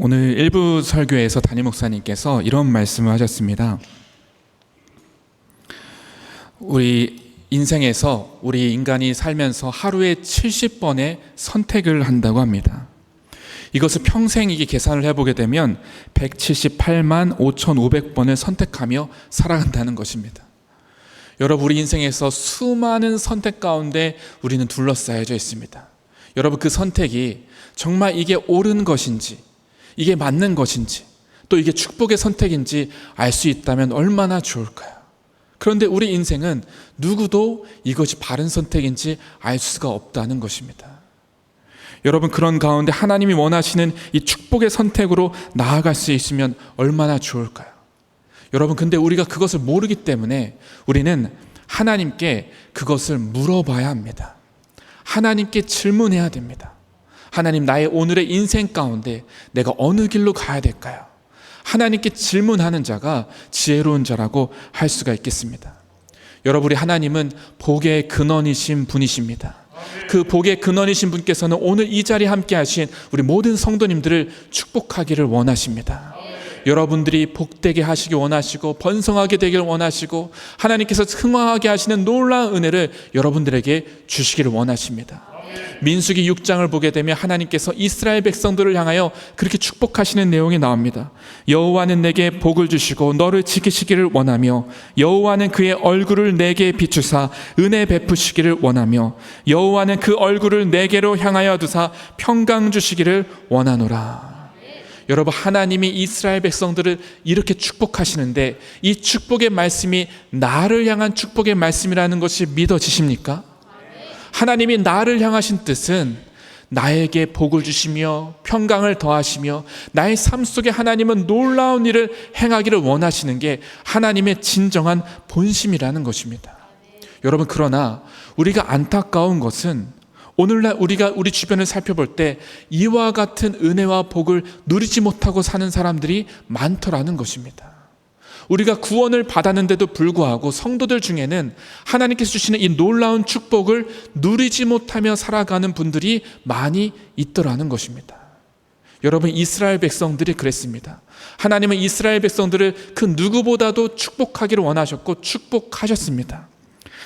오늘 일부 설교에서 담임 목사님께서 이런 말씀을 하셨습니다. 우리 인생에서 우리 인간이 살면서 하루에 70번의 선택을 한다고 합니다. 이것을 평생 이게 계산을 해보게 되면 178만 5,500번을 선택하며 살아간다는 것입니다. 여러분, 우리 인생에서 수많은 선택 가운데 우리는 둘러싸여져 있습니다. 여러분, 그 선택이 정말 이게 옳은 것인지, 이게 맞는 것인지, 또 이게 축복의 선택인지 알 수 있다면 얼마나 좋을까요? 그런데 우리 인생은 누구도 이것이 바른 선택인지 알 수가 없다는 것입니다. 여러분, 그런 가운데 하나님이 원하시는 이 축복의 선택으로 나아갈 수 있으면 얼마나 좋을까요? 여러분, 근데 우리가 그것을 모르기 때문에 우리는 하나님께 그것을 물어봐야 합니다. 하나님께 질문해야 됩니다. 하나님, 나의 오늘의 인생 가운데 내가 어느 길로 가야 될까요? 하나님께 질문하는 자가 지혜로운 자라고 할 수가 있겠습니다. 여러분, 우리 하나님은 복의 근원이신 분이십니다. 그 복의 근원이신 분께서는 오늘 이 자리에 함께 하신 우리 모든 성도님들을 축복하기를 원하십니다. 여러분들이 복되게 하시기 원하시고 번성하게 되기를 원하시고 하나님께서 흥왕하게 하시는 놀라운 은혜를 여러분들에게 주시기를 원하십니다. 민수기 6장을 보게 되면 하나님께서 이스라엘 백성들을 향하여 그렇게 축복하시는 내용이 나옵니다. 여호와는 내게 복을 주시고 너를 지키시기를 원하며 여호와는 그의 얼굴을 내게 비추사 은혜 베푸시기를 원하며 여호와는 그 얼굴을 내게로 향하여 두사 평강 주시기를 원하노라. 여러분, 하나님이 이스라엘 백성들을 이렇게 축복하시는데 이 축복의 말씀이 나를 향한 축복의 말씀이라는 것이 믿어지십니까? 하나님이 나를 향하신 뜻은 나에게 복을 주시며 평강을 더하시며 나의 삶 속에 하나님은 놀라운 일을 행하기를 원하시는 게 하나님의 진정한 본심이라는 것입니다. 여러분, 그러나 우리가 안타까운 것은 오늘날 우리가 우리 주변을 살펴볼 때 이와 같은 은혜와 복을 누리지 못하고 사는 사람들이 많더라는 것입니다. 우리가 구원을 받았는데도 불구하고 성도들 중에는 하나님께서 주시는 이 놀라운 축복을 누리지 못하며 살아가는 분들이 많이 있더라는 것입니다. 여러분, 이스라엘 백성들이 그랬습니다. 하나님은 이스라엘 백성들을 그 누구보다도 축복하기를 원하셨고 축복하셨습니다.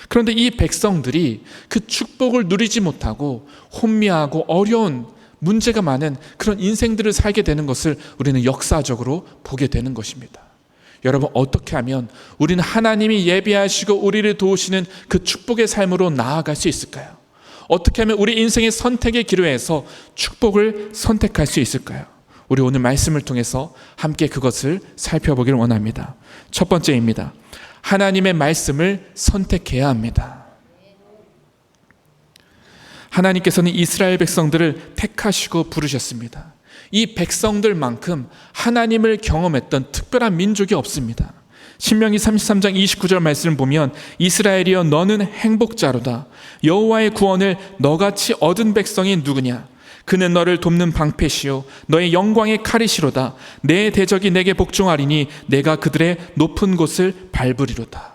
그런데 이 백성들이 그 축복을 누리지 못하고 혼미하고 어려운 문제가 많은 그런 인생들을 살게 되는 것을 우리는 역사적으로 보게 되는 것입니다. 여러분, 어떻게 하면 우리는 하나님이 예비하시고 우리를 도우시는 그 축복의 삶으로 나아갈 수 있을까요? 어떻게 하면 우리 인생의 선택의 기로에서 축복을 선택할 수 있을까요? 우리 오늘 말씀을 통해서 함께 그것을 살펴보기를 원합니다. 첫 번째입니다. 하나님의 말씀을 선택해야 합니다. 하나님께서는 이스라엘 백성들을 택하시고 부르셨습니다. 이 백성들만큼 하나님을 경험했던 특별한 민족이 없습니다. 신명기 33장 29절 말씀을 보면 이스라엘이여 너는 행복자로다. 여호와의 구원을 너같이 얻은 백성이 누구냐? 그는 너를 돕는 방패시요 너의 영광의 칼이시로다. 내 대적이 내게 복종하리니 내가 그들의 높은 곳을 밟으리로다.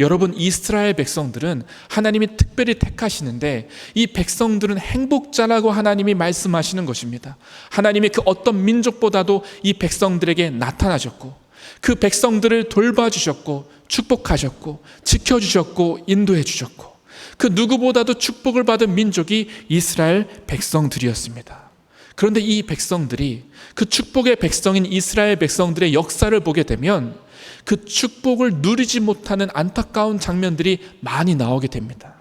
여러분, 이스라엘 백성들은 하나님이 특별히 택하시는데 이 백성들은 행복자라고 하나님이 말씀하시는 것입니다. 하나님이 그 어떤 민족보다도 이 백성들에게 나타나셨고 그 백성들을 돌봐주셨고 축복하셨고 지켜주셨고 인도해 주셨고 그 누구보다도 축복을 받은 민족이 이스라엘 백성들이었습니다. 그런데 이 백성들이 그 축복의 백성인 이스라엘 백성들의 역사를 보게 되면 그 축복을 누리지 못하는 안타까운 장면들이 많이 나오게 됩니다.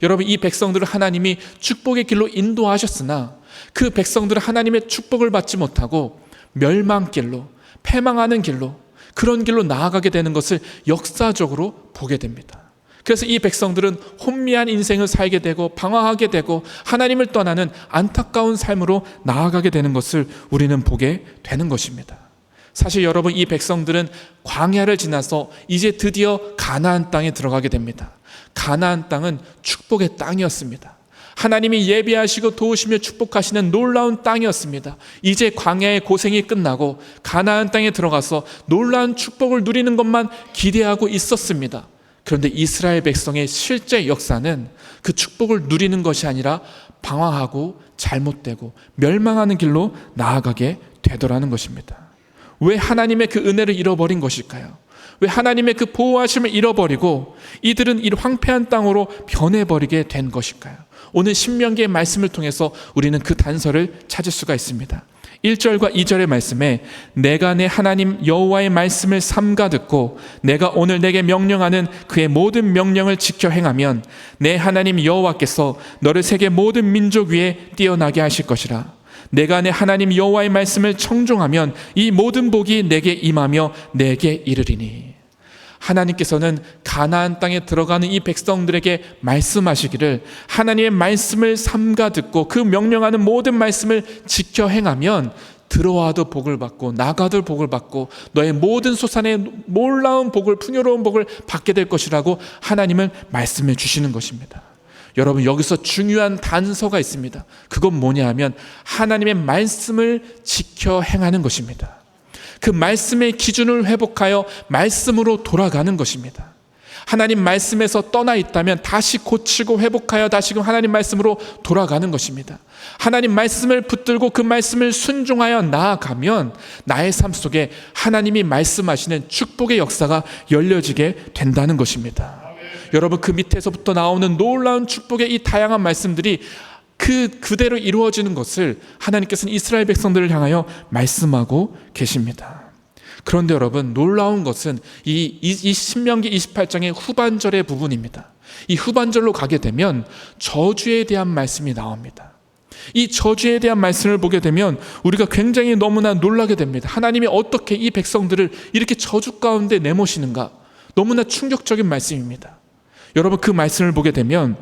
여러분, 이 백성들을 하나님이 축복의 길로 인도하셨으나 그 백성들은 하나님의 축복을 받지 못하고 멸망길로, 패망하는 길로, 그런 길로 나아가게 되는 것을 역사적으로 보게 됩니다. 그래서 이 백성들은 혼미한 인생을 살게 되고 방황하게 되고 하나님을 떠나는 안타까운 삶으로 나아가게 되는 것을 우리는 보게 되는 것입니다. 사실 여러분, 이 백성들은 광야를 지나서 이제 드디어 가나안 땅에 들어가게 됩니다. 가나안 땅은 축복의 땅이었습니다. 하나님이 예비하시고 도우시며 축복하시는 놀라운 땅이었습니다. 이제 광야의 고생이 끝나고 가나안 땅에 들어가서 놀라운 축복을 누리는 것만 기대하고 있었습니다. 그런데 이스라엘 백성의 실제 역사는 그 축복을 누리는 것이 아니라 방황하고 잘못되고 멸망하는 길로 나아가게 되더라는 것입니다. 왜 하나님의 그 은혜를 잃어버린 것일까요? 왜 하나님의 그 보호하심을 잃어버리고 이들은 이 황폐한 땅으로 변해버리게 된 것일까요? 오늘 신명기의 말씀을 통해서 우리는 그 단서를 찾을 수가 있습니다. 1절과 2절의 말씀에 내가 내 하나님 여호와의 말씀을 삼가 듣고 내가 오늘 내게 명령하는 그의 모든 명령을 지켜 행하면 내 하나님 여호와께서 너를 세계 모든 민족 위에 뛰어나게 하실 것이라. 내가 내 하나님 여호와의 말씀을 청종하면 이 모든 복이 내게 임하며 내게 이르리니. 하나님께서는 가나안 땅에 들어가는 이 백성들에게 말씀하시기를 하나님의 말씀을 삼가 듣고 그 명령하는 모든 말씀을 지켜 행하면 들어와도 복을 받고 나가도 복을 받고 너의 모든 소산에 놀라운 복을, 풍요로운 복을 받게 될 것이라고 하나님은 말씀해 주시는 것입니다. 여러분, 여기서 중요한 단서가 있습니다. 그건 뭐냐 하면 하나님의 말씀을 지켜 행하는 것입니다. 그 말씀의 기준을 회복하여 말씀으로 돌아가는 것입니다. 하나님 말씀에서 떠나 있다면 다시 고치고 회복하여 다시금 하나님 말씀으로 돌아가는 것입니다. 하나님 말씀을 붙들고 그 말씀을 순종하여 나아가면 나의 삶 속에 하나님이 말씀하시는 축복의 역사가 열려지게 된다는 것입니다. 여러분, 그 밑에서부터 나오는 놀라운 축복의 이 다양한 말씀들이 그대로 이루어지는 것을 하나님께서는 이스라엘 백성들을 향하여 말씀하고 계십니다. 그런데 여러분, 놀라운 것은 이 신명기 28장의 후반절의 부분입니다. 이 후반절로 가게 되면 저주에 대한 말씀이 나옵니다. 이 저주에 대한 말씀을 보게 되면 우리가 굉장히 너무나 놀라게 됩니다. 하나님이 어떻게 이 백성들을 이렇게 저주 가운데 내모시는가? 너무나 충격적인 말씀입니다. 여러분, 그 말씀을 보게 되면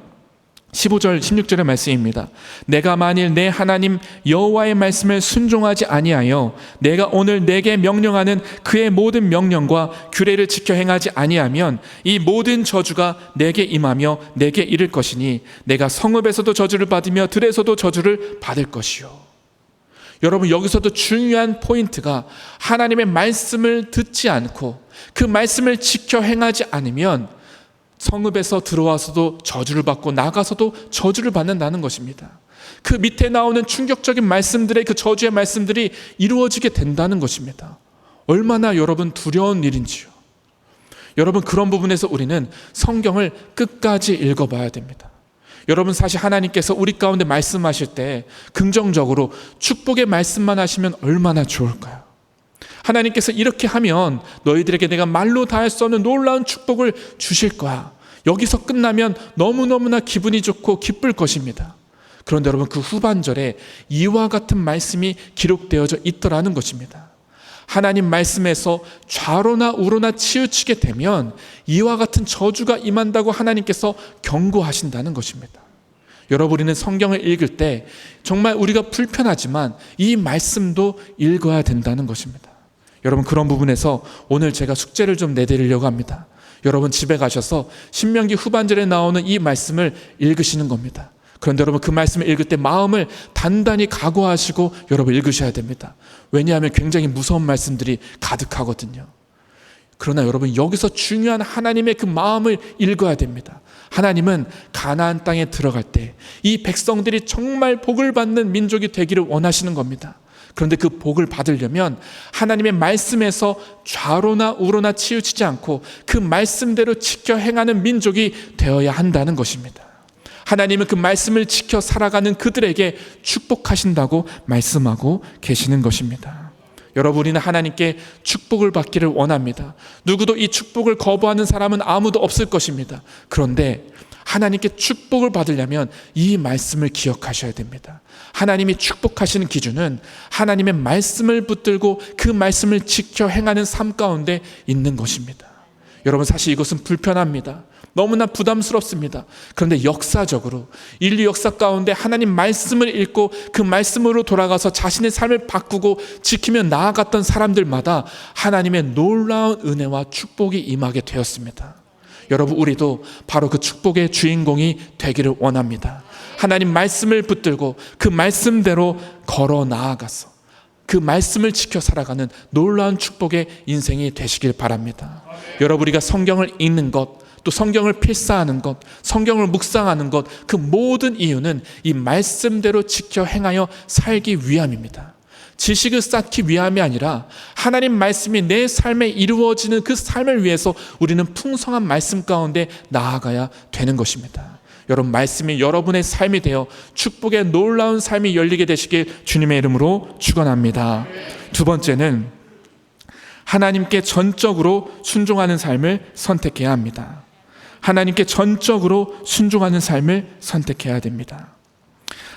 15절 16절의 말씀입니다. 내가 만일 내 하나님 여호와의 말씀을 순종하지 아니하여 내가 오늘 내게 명령하는 그의 모든 명령과 규례를 지켜 행하지 아니하면 이 모든 저주가 내게 임하며 내게 이를 것이니 내가 성읍에서도 저주를 받으며 들에서도 저주를 받을 것이요. 여러분, 여기서도 중요한 포인트가 하나님의 말씀을 듣지 않고 그 말씀을 지켜 행하지 않으면 성읍에서 들어와서도 저주를 받고 나가서도 저주를 받는다는 것입니다. 그 밑에 나오는 충격적인 말씀들의 그 저주의 말씀들이 이루어지게 된다는 것입니다. 얼마나 여러분 두려운 일인지요. 여러분, 그런 부분에서 우리는 성경을 끝까지 읽어봐야 됩니다. 여러분, 사실 하나님께서 우리 가운데 말씀하실 때 긍정적으로 축복의 말씀만 하시면 얼마나 좋을까요? 하나님께서 이렇게 하면 너희들에게 내가 말로 다 할 수 없는 놀라운 축복을 주실 거야. 여기서 끝나면 너무너무나 기분이 좋고 기쁠 것입니다. 그런데 여러분, 그 후반절에 이와 같은 말씀이 기록되어져 있더라는 것입니다. 하나님 말씀에서 좌로나 우로나 치우치게 되면 이와 같은 저주가 임한다고 하나님께서 경고하신다는 것입니다. 여러분, 우리는 성경을 읽을 때 정말 우리가 불편하지만 이 말씀도 읽어야 된다는 것입니다. 여러분, 그런 부분에서 오늘 제가 숙제를 좀 내드리려고 합니다. 여러분, 집에 가셔서 신명기 후반절에 나오는 이 말씀을 읽으시는 겁니다. 그런데 여러분, 그 말씀을 읽을 때 마음을 단단히 각오하시고 여러분 읽으셔야 됩니다. 왜냐하면 굉장히 무서운 말씀들이 가득하거든요. 그러나 여러분, 여기서 중요한 하나님의 그 마음을 읽어야 됩니다. 하나님은 가나안 땅에 들어갈 때 이 백성들이 정말 복을 받는 민족이 되기를 원하시는 겁니다. 그런데 그 복을 받으려면 하나님의 말씀에서 좌로나 우로나 치우치지 않고 그 말씀대로 지켜 행하는 민족이 되어야 한다는 것입니다. 하나님은 그 말씀을 지켜 살아가는 그들에게 축복하신다고 말씀하고 계시는 것입니다. 여러분, 우리는 하나님께 축복을 받기를 원합니다. 누구도 이 축복을 거부하는 사람은 아무도 없을 것입니다. 그런데 하나님께 축복을 받으려면 이 말씀을 기억하셔야 됩니다. 하나님이 축복하시는 기준은 하나님의 말씀을 붙들고 그 말씀을 지켜 행하는 삶 가운데 있는 것입니다. 여러분, 사실 이것은 불편합니다. 너무나 부담스럽습니다. 그런데 역사적으로 인류 역사 가운데 하나님 말씀을 읽고 그 말씀으로 돌아가서 자신의 삶을 바꾸고 지키며 나아갔던 사람들마다 하나님의 놀라운 은혜와 축복이 임하게 되었습니다. 여러분, 우리도 바로 그 축복의 주인공이 되기를 원합니다. 하나님 말씀을 붙들고 그 말씀대로 걸어 나아가서 그 말씀을 지켜 살아가는 놀라운 축복의 인생이 되시길 바랍니다. 여러분, 우리가 성경을 읽는 것, 또 성경을 필사하는 것, 성경을 묵상하는 것, 그 모든 이유는 이 말씀대로 지켜 행하여 살기 위함입니다. 지식을 쌓기 위함이 아니라 하나님 말씀이 내 삶에 이루어지는 그 삶을 위해서 우리는 풍성한 말씀 가운데 나아가야 되는 것입니다. 여러분, 말씀이 여러분의 삶이 되어 축복의 놀라운 삶이 열리게 되시길 주님의 이름으로 축원합니다. 두 번째는 하나님께 전적으로 순종하는 삶을 선택해야 합니다. 하나님께 전적으로 순종하는 삶을 선택해야 됩니다.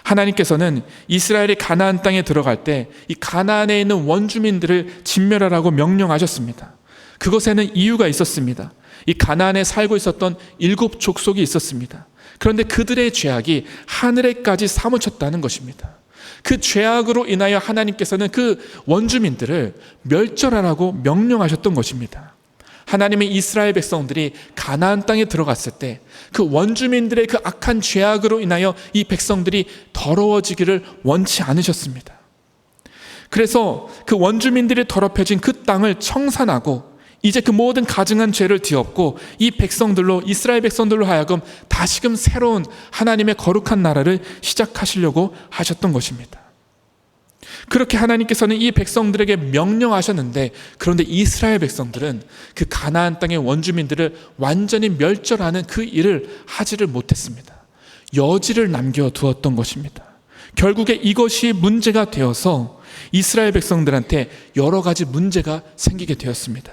하나님께서는 이스라엘이 가나안 땅에 들어갈 때 이 가나안에 있는 원주민들을 진멸하라고 명령하셨습니다. 그것에는 이유가 있었습니다. 이 가나안에 살고 있었던 7 족속이 있었습니다. 그런데 그들의 죄악이 하늘에까지 사무쳤다는 것입니다. 그 죄악으로 인하여 하나님께서는 그 원주민들을 멸절하라고 명령하셨던 것입니다. 하나님의 이스라엘 백성들이 가나안 땅에 들어갔을 때 그 원주민들의 그 악한 죄악으로 인하여 이 백성들이 더러워지기를 원치 않으셨습니다. 그래서 그 원주민들이 더럽혀진 그 땅을 청산하고 이제 그 모든 가증한 죄를 뒤엎고 이 백성들로, 이스라엘 백성들로 하여금 다시금 새로운 하나님의 거룩한 나라를 시작하시려고 하셨던 것입니다. 그렇게 하나님께서는 이 백성들에게 명령하셨는데, 그런데 이스라엘 백성들은 그 가나안 땅의 원주민들을 완전히 멸절하는 그 일을 하지를 못했습니다. 여지를 남겨두었던 것입니다. 결국에 이것이 문제가 되어서 이스라엘 백성들한테 여러 가지 문제가 생기게 되었습니다.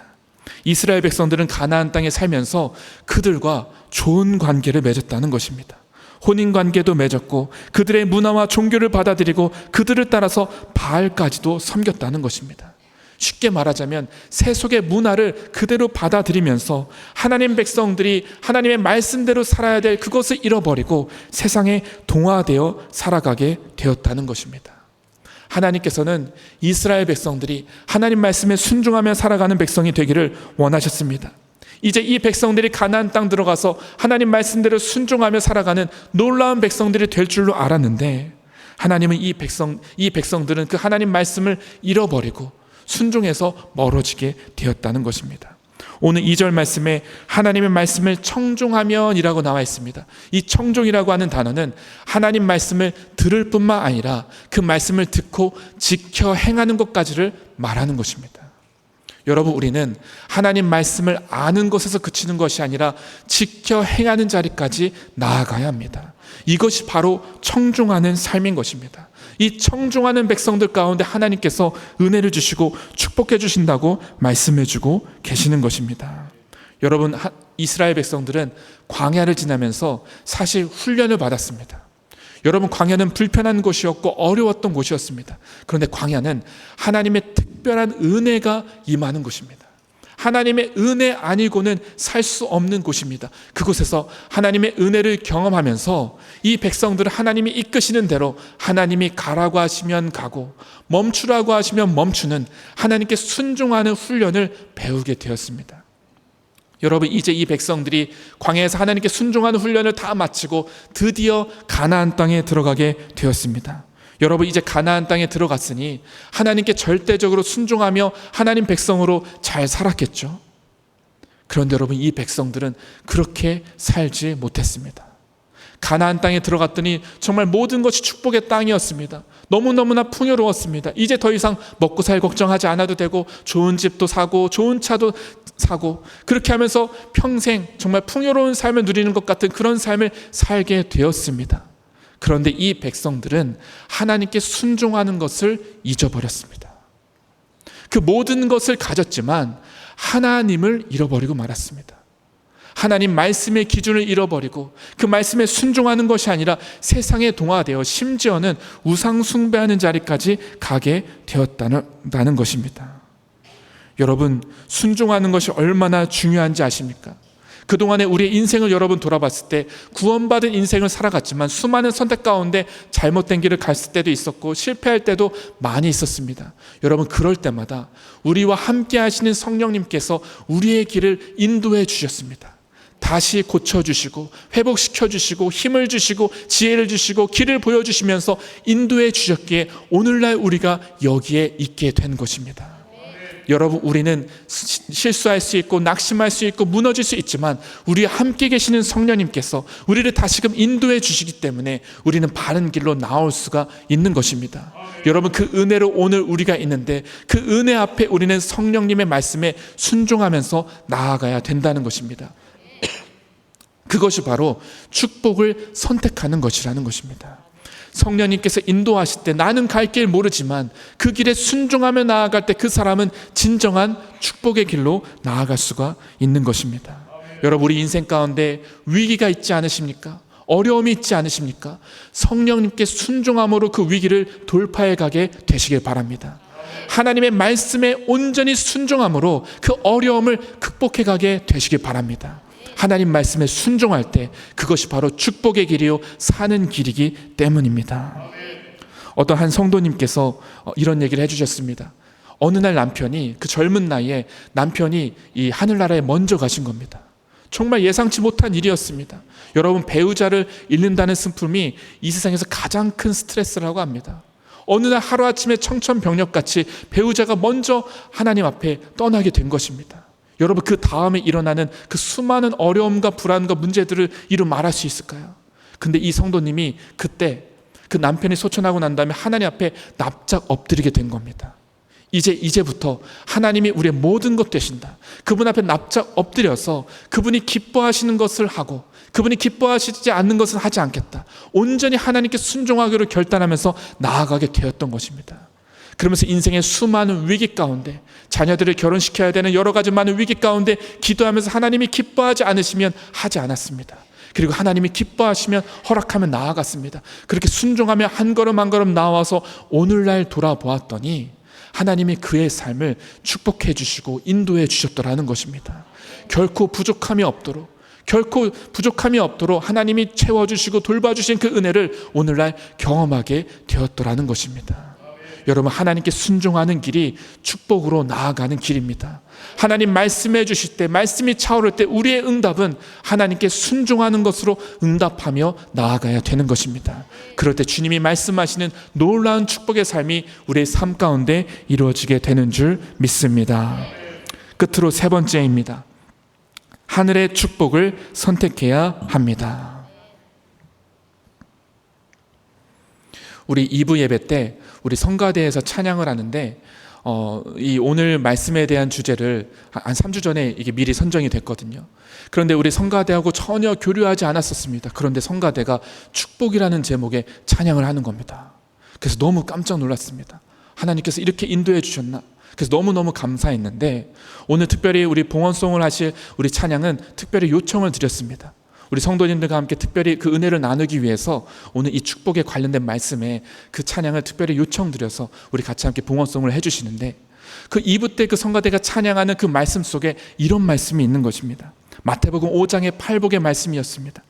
이스라엘 백성들은 가나안 땅에 살면서 그들과 좋은 관계를 맺었다는 것입니다. 혼인관계도 맺었고 그들의 문화와 종교를 받아들이고 그들을 따라서 바알까지도 섬겼다는 것입니다. 쉽게 말하자면 세속의 문화를 그대로 받아들이면서 하나님 백성들이 하나님의 말씀대로 살아야 될 그것을 잃어버리고 세상에 동화되어 살아가게 되었다는 것입니다. 하나님께서는 이스라엘 백성들이 하나님 말씀에 순종하며 살아가는 백성이 되기를 원하셨습니다. 이제 이 백성들이 가나안 땅 들어가서 하나님 말씀대로 순종하며 살아가는 놀라운 백성들이 될 줄로 알았는데, 하나님은 이 백성들은 그 하나님 말씀을 잃어버리고 순종해서 멀어지게 되었다는 것입니다. 오늘 2절 말씀에 하나님의 말씀을 청종하면이라고 나와 있습니다. 이 청종이라고 하는 단어는 하나님 말씀을 들을 뿐만 아니라 그 말씀을 듣고 지켜 행하는 것까지를 말하는 것입니다. 여러분, 우리는 하나님 말씀을 아는 것에서 그치는 것이 아니라 지켜 행하는 자리까지 나아가야 합니다. 이것이 바로 청종하는 삶인 것입니다. 이 청종하는 백성들 가운데 하나님께서 은혜를 주시고 축복해 주신다고 말씀해 주고 계시는 것입니다. 여러분, 이스라엘 백성들은 광야를 지나면서 사실 훈련을 받았습니다. 여러분, 광야는 불편한 곳이었고 어려웠던 곳이었습니다. 그런데 광야는 하나님의 특별한 은혜가 임하는 곳입니다. 하나님의 은혜 아니고는 살 수 없는 곳입니다. 그곳에서 하나님의 은혜를 경험하면서 이 백성들을 하나님이 이끄시는 대로 하나님이 가라고 하시면 가고 멈추라고 하시면 멈추는 하나님께 순종하는 훈련을 배우게 되었습니다. 여러분, 이제 이 백성들이 광야에서 하나님께 순종하는 훈련을 다 마치고 드디어 가나안 땅에 들어가게 되었습니다. 여러분, 이제 가나안 땅에 들어갔으니 하나님께 절대적으로 순종하며 하나님 백성으로 잘 살았겠죠. 그런데 여러분, 이 백성들은 그렇게 살지 못했습니다. 가나안 땅에 들어갔더니 정말 모든 것이 축복의 땅이었습니다. 너무너무나 풍요로웠습니다. 이제 더 이상 먹고 살 걱정하지 않아도 되고 좋은 집도 사고 좋은 차도 사고 그렇게 하면서 평생 정말 풍요로운 삶을 누리는 것 같은 그런 삶을 살게 되었습니다. 그런데 이 백성들은 하나님께 순종하는 것을 잊어버렸습니다. 그 모든 것을 가졌지만 하나님을 잃어버리고 말았습니다. 하나님 말씀의 기준을 잃어버리고 그 말씀에 순종하는 것이 아니라 세상에 동화되어 심지어는 우상 숭배하는 자리까지 가게 되었다는 것입니다. 여러분, 순종하는 것이 얼마나 중요한지 아십니까? 그동안에 우리의 인생을 여러분 돌아봤을 때 구원받은 인생을 살아갔지만 수많은 선택 가운데 잘못된 길을 갔을 때도 있었고 실패할 때도 많이 있었습니다. 여러분, 그럴 때마다 우리와 함께 하시는 성령님께서 우리의 길을 인도해 주셨습니다. 다시 고쳐주시고 회복시켜주시고 힘을 주시고 지혜를 주시고 길을 보여주시면서 인도해 주셨기에 오늘날 우리가 여기에 있게 된 것입니다. 여러분, 우리는 실수할 수 있고 낙심할 수 있고 무너질 수 있지만 우리 함께 계시는 성령님께서 우리를 다시금 인도해 주시기 때문에 우리는 바른 길로 나올 수가 있는 것입니다. 여러분, 그 은혜로 오늘 우리가 있는데 그 은혜 앞에 우리는 성령님의 말씀에 순종하면서 나아가야 된다는 것입니다. 그것이 바로 축복을 선택하는 것이라는 것입니다. 성령님께서 인도하실 때 나는 갈 길 모르지만 그 길에 순종하며 나아갈 때 그 사람은 진정한 축복의 길로 나아갈 수가 있는 것입니다. 여러분, 우리 인생 가운데 위기가 있지 않으십니까? 어려움이 있지 않으십니까? 성령님께 순종함으로 그 위기를 돌파해 가게 되시길 바랍니다. 하나님의 말씀에 온전히 순종함으로 그 어려움을 극복해 가게 되시길 바랍니다. 하나님 말씀에 순종할 때 그것이 바로 축복의 길이요 사는 길이기 때문입니다. 어떤 한 성도님께서 이런 얘기를 해주셨습니다. 어느 날 남편이, 그 젊은 나이에 남편이 이 하늘나라에 먼저 가신 겁니다. 정말 예상치 못한 일이었습니다. 여러분, 배우자를 잃는다는 슬픔이 이 세상에서 가장 큰 스트레스라고 합니다. 어느 날 하루아침에 청천벽력같이 배우자가 먼저 하나님 앞에 떠나게 된 것입니다. 여러분, 그 다음에 일어나는 그 수많은 어려움과 불안과 문제들을 이루 말할 수 있을까요? 근데 이 성도님이 그때 그 남편이 소천하고 난 다음에 하나님 앞에 납작 엎드리게 된 겁니다. 이제부터 하나님이 우리의 모든 것 되신다. 그분 앞에 납작 엎드려서 그분이 기뻐하시는 것을 하고 그분이 기뻐하시지 않는 것은 하지 않겠다. 온전히 하나님께 순종하기로 결단하면서 나아가게 되었던 것입니다. 그러면서 인생의 수많은 위기 가운데, 자녀들을 결혼시켜야 되는 여러 가지 많은 위기 가운데 기도하면서 하나님이 기뻐하지 않으시면 하지 않았습니다. 그리고 하나님이 기뻐하시면 허락하면 나아갔습니다. 그렇게 순종하며 한 걸음 한 걸음 나와서 오늘날 돌아보았더니 하나님이 그의 삶을 축복해 주시고 인도해 주셨더라는 것입니다. 결코 부족함이 없도록 하나님이 채워주시고 돌봐주신 그 은혜를 오늘날 경험하게 되었더라는 것입니다. 여러분, 하나님께 순종하는 길이 축복으로 나아가는 길입니다. 하나님 말씀해 주실 때, 말씀이 차오를 때 우리의 응답은 하나님께 순종하는 것으로 응답하며 나아가야 되는 것입니다. 그럴 때 주님이 말씀하시는 놀라운 축복의 삶이 우리의 삶 가운데 이루어지게 되는 줄 믿습니다. 끝으로 세 번째입니다. 하늘의 축복을 선택해야 합니다. 우리 2부 예배 때 우리 성가대에서 찬양을 하는데 이 오늘 말씀에 대한 주제를 한 3주 전에 이게 미리 선정이 됐거든요. 그런데 우리 성가대하고 전혀 교류하지 않았었습니다. 그런데 성가대가 축복이라는 제목의 찬양을 하는 겁니다. 그래서 너무 깜짝 놀랐습니다. 하나님께서 이렇게 인도해 주셨나? 그래서 너무너무 감사했는데 오늘 특별히 우리 봉헌송을 하실 우리 찬양은 특별히 요청을 드렸습니다. 우리 성도님들과 함께 특별히 그 은혜를 나누기 위해서 오늘 이 축복에 관련된 말씀에 그 찬양을 특별히 요청드려서 우리 같이 함께 봉헌송을 해주시는데 그 2부 때 그 성가대가 찬양하는 그 말씀 속에 이런 말씀이 있는 것입니다. 마태복음 5장의 8복의 말씀이었습니다.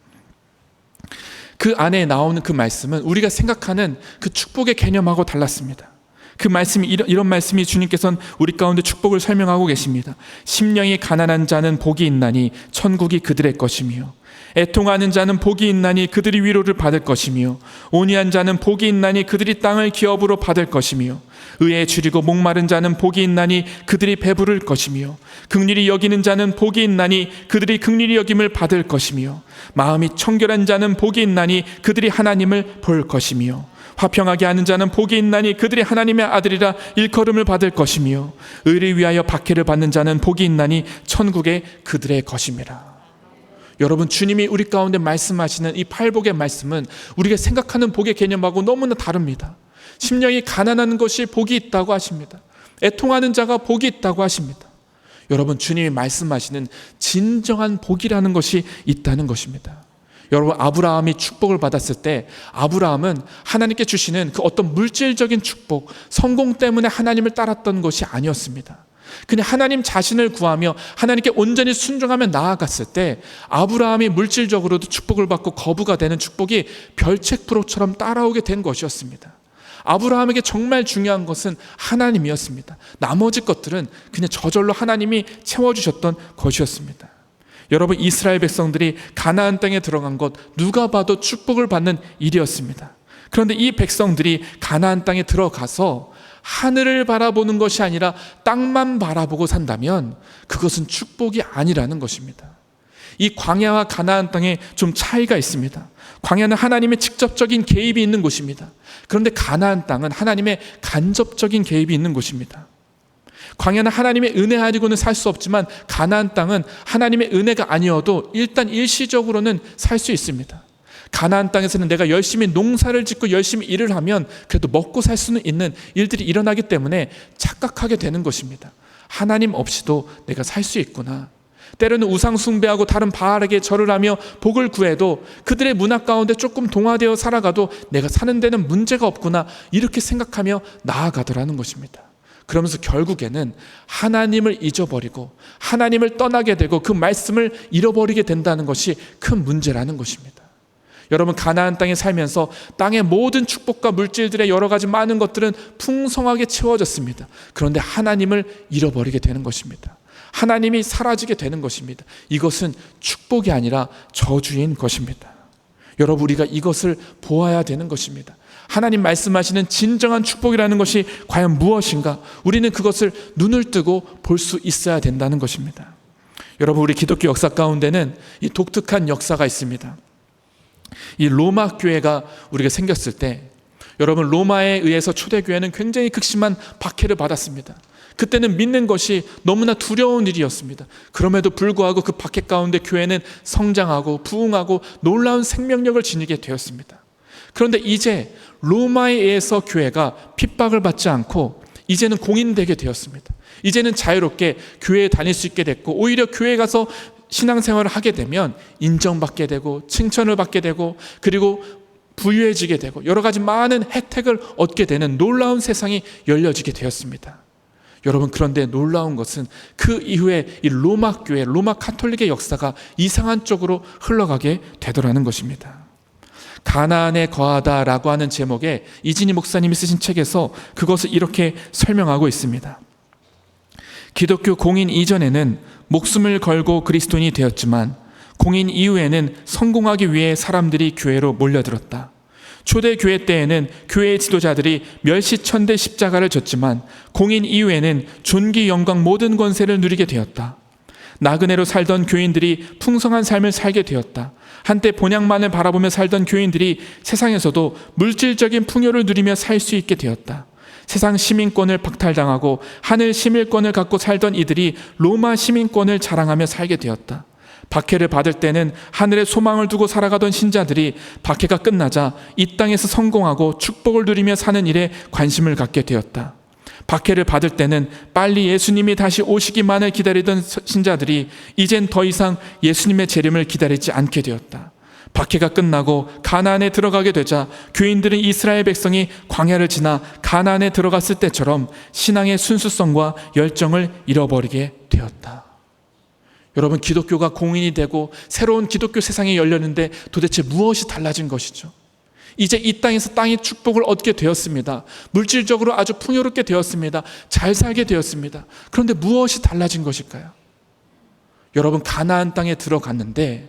그 안에 나오는 그 말씀은 우리가 생각하는 그 축복의 개념하고 달랐습니다. 그 말씀이 이런 말씀이 주님께서는 우리 가운데 축복을 설명하고 계십니다. 심령이 가난한 자는 복이 있나니 천국이 그들의 것이며 애통하는 자는 복이 있나니 그들이 위로를 받을 것이며 온유한 자는 복이 있나니 그들이 땅을 기업으로 받을 것이며 의에 줄이고 목마른 자는 복이 있나니 그들이 배부를 것이며 긍휼히 여기는 자는 복이 있나니 그들이 긍휼히 여김을 받을 것이며 마음이 청결한 자는 복이 있나니 그들이 하나님을 볼 것이며 화평하게 하는 자는 복이 있나니 그들이 하나님의 아들이라 일컬음을 받을 것이며 의를 위하여 박해를 받는 자는 복이 있나니 천국에 그들의 것임이라. 여러분, 주님이 우리 가운데 말씀하시는 이 8복의 말씀은 우리가 생각하는 복의 개념하고 너무나 다릅니다. 심령이 가난한 것이 복이 있다고 하십니다. 애통하는 자가 복이 있다고 하십니다. 여러분, 주님이 말씀하시는 진정한 복이라는 것이 있다는 것입니다. 여러분, 아브라함이 축복을 받았을 때 아브라함은 하나님께 주시는 그 어떤 물질적인 축복, 성공 때문에 하나님을 따랐던 것이 아니었습니다. 그냥 하나님 자신을 구하며 하나님께 온전히 순종하며 나아갔을 때 아브라함이 물질적으로도 축복을 받고 거부가 되는 축복이 별책부로처럼 따라오게 된 것이었습니다. 아브라함에게 정말 중요한 것은 하나님이었습니다. 나머지 것들은 그냥 저절로 하나님이 채워주셨던 것이었습니다. 여러분, 이스라엘 백성들이 가나안 땅에 들어간 것 누가 봐도 축복을 받는 일이었습니다. 그런데 이 백성들이 가나안 땅에 들어가서 하늘을 바라보는 것이 아니라 땅만 바라보고 산다면 그것은 축복이 아니라는 것입니다. 이 광야와 가나안 땅에 좀 차이가 있습니다. 광야는 하나님의 직접적인 개입이 있는 곳입니다. 그런데 가나안 땅은 하나님의 간접적인 개입이 있는 곳입니다. 광야는 하나님의 은혜 아니고는 살 수 없지만 가나안 땅은 하나님의 은혜가 아니어도 일단 일시적으로는 살 수 있습니다. 가나안 땅에서는 내가 열심히 농사를 짓고 열심히 일을 하면 그래도 먹고 살 수는 있는 일들이 일어나기 때문에 착각하게 되는 것입니다. 하나님 없이도 내가 살 수 있구나. 때로는 우상 숭배하고 다른 바알에게 절을 하며 복을 구해도 그들의 문화 가운데 조금 동화되어 살아가도 내가 사는 데는 문제가 없구나, 이렇게 생각하며 나아가더라는 것입니다. 그러면서 결국에는 하나님을 잊어버리고 하나님을 떠나게 되고 그 말씀을 잃어버리게 된다는 것이 큰 문제라는 것입니다. 여러분, 가나안 땅에 살면서 땅의 모든 축복과 물질들의 여러 가지 많은 것들은 풍성하게 채워졌습니다. 그런데 하나님을 잃어버리게 되는 것입니다. 하나님이 사라지게 되는 것입니다. 이것은 축복이 아니라 저주인 것입니다. 여러분, 우리가 이것을 보아야 되는 것입니다. 하나님 말씀하시는 진정한 축복이라는 것이 과연 무엇인가? 우리는 그것을 눈을 뜨고 볼 수 있어야 된다는 것입니다. 여러분, 우리 기독교 역사 가운데는 이 독특한 역사가 있습니다. 이 로마 교회가 우리가 생겼을 때, 여러분, 로마에 의해서 초대교회는 굉장히 극심한 박해를 받았습니다. 그때는 믿는 것이 너무나 두려운 일이었습니다. 그럼에도 불구하고 그 박해 가운데 교회는 성장하고 부흥하고 놀라운 생명력을 지니게 되었습니다. 그런데 이제 로마에 의해서 교회가 핍박을 받지 않고 이제는 공인되게 되었습니다. 이제는 자유롭게 교회에 다닐 수 있게 됐고, 오히려 교회에 가서 신앙생활을 하게 되면 인정받게 되고 칭찬을 받게 되고 그리고 부유해지게 되고 여러 가지 많은 혜택을 얻게 되는 놀라운 세상이 열려지게 되었습니다. 여러분, 그런데 놀라운 것은 그 이후에 이 로마 교회, 로마 카톨릭의 역사가 이상한 쪽으로 흘러가게 되더라는 것입니다. 가나안에 거하다라고 하는 제목의 이진희 목사님이 쓰신 책에서 그것을 이렇게 설명하고 있습니다. 기독교 공인 이전에는 목숨을 걸고 그리스도인이 되었지만 공인 이후에는 성공하기 위해 사람들이 교회로 몰려들었다. 초대교회 때에는 교회의 지도자들이 멸시천대 십자가를 졌지만 공인 이후에는 존귀, 영광, 모든 권세를 누리게 되었다. 나그네로 살던 교인들이 풍성한 삶을 살게 되었다. 한때 본향만을 바라보며 살던 교인들이 세상에서도 물질적인 풍요를 누리며 살 수 있게 되었다. 세상 시민권을 박탈당하고 하늘 시민권을 갖고 살던 이들이 로마 시민권을 자랑하며 살게 되었다. 박해를 받을 때는 하늘에 소망을 두고 살아가던 신자들이 박해가 끝나자 이 땅에서 성공하고 축복을 누리며 사는 일에 관심을 갖게 되었다. 박해를 받을 때는 빨리 예수님이 다시 오시기만을 기다리던 신자들이 이젠 더 이상 예수님의 재림을 기다리지 않게 되었다. 박해가 끝나고 가나안에 들어가게 되자 교인들은 이스라엘 백성이 광야를 지나 가나안에 들어갔을 때처럼 신앙의 순수성과 열정을 잃어버리게 되었다. 여러분, 기독교가 공인이 되고 새로운 기독교 세상이 열렸는데 도대체 무엇이 달라진 것이죠? 이제 이 땅에서 땅의 축복을 얻게 되었습니다. 물질적으로 아주 풍요롭게 되었습니다. 잘 살게 되었습니다. 그런데 무엇이 달라진 것일까요? 여러분, 가나안 땅에 들어갔는데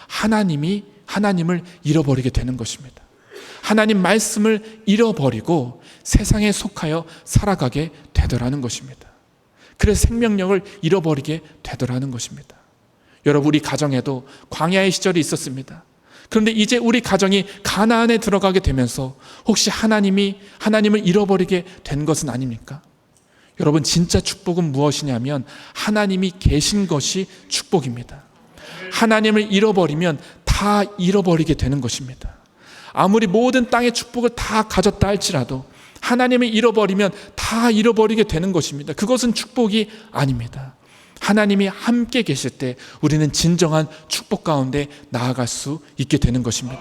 하나님을 잃어버리게 되는 것입니다. 하나님 말씀을 잃어버리고 세상에 속하여 살아가게 되더라는 것입니다. 그래서 생명력을 잃어버리게 되더라는 것입니다. 여러분, 우리 가정에도 광야의 시절이 있었습니다. 그런데 이제 우리 가정이 가나안에 들어가게 되면서 혹시 하나님을 잃어버리게 된 것은 아닙니까? 여러분, 진짜 축복은 무엇이냐면 하나님이 계신 것이 축복입니다. 하나님을 잃어버리면 다 잃어버리게 되는 것입니다. 아무리 모든 땅의 축복을 다 가졌다 할지라도 하나님을 잃어버리면 다 잃어버리게 되는 것입니다. 그것은 축복이 아닙니다. 하나님이 함께 계실 때 우리는 진정한 축복 가운데 나아갈 수 있게 되는 것입니다.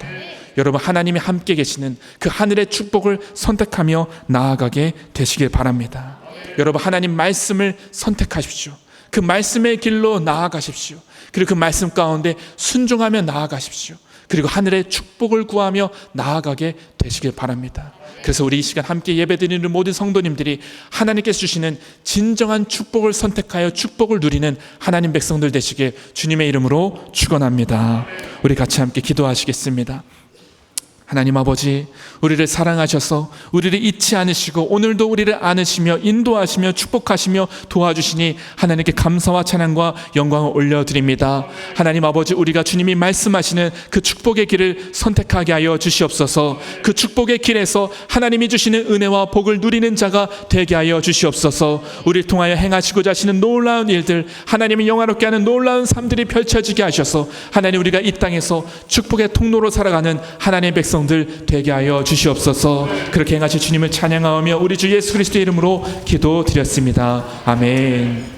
여러분, 하나님이 함께 계시는 그 하늘의 축복을 선택하며 나아가게 되시길 바랍니다. 여러분, 하나님 말씀을 선택하십시오. 그 말씀의 길로 나아가십시오. 그리고 그 말씀 가운데 순종하며 나아가십시오. 그리고 하늘의 축복을 구하며 나아가게 되시길 바랍니다. 그래서 우리 이 시간 함께 예배드리는 모든 성도님들이 하나님께서 주시는 진정한 축복을 선택하여 축복을 누리는 하나님 백성들 되시길 주님의 이름으로 축원합니다. 우리 같이 함께 기도하시겠습니다. 하나님 아버지, 우리를 사랑하셔서 우리를 잊지 않으시고 오늘도 우리를 안으시며 인도하시며 축복하시며 도와주시니 하나님께 감사와 찬양과 영광을 올려드립니다. 하나님 아버지, 우리가 주님이 말씀하시는 그 축복의 길을 선택하게 하여 주시옵소서. 그 축복의 길에서 하나님이 주시는 은혜와 복을 누리는 자가 되게 하여 주시옵소서. 우리를 통하여 행하시고자 하시는 놀라운 일들, 하나님이 영화롭게 하는 놀라운 삶들이 펼쳐지게 하셔서 하나님, 우리가 이 땅에서 축복의 통로로 살아가는 하나님의 백성들 되게 하여 주시옵소서. 그렇게 행하실 주님을 찬양하며 우리 주 예수 그리스도의 이름으로 기도드렸습니다. 아멘.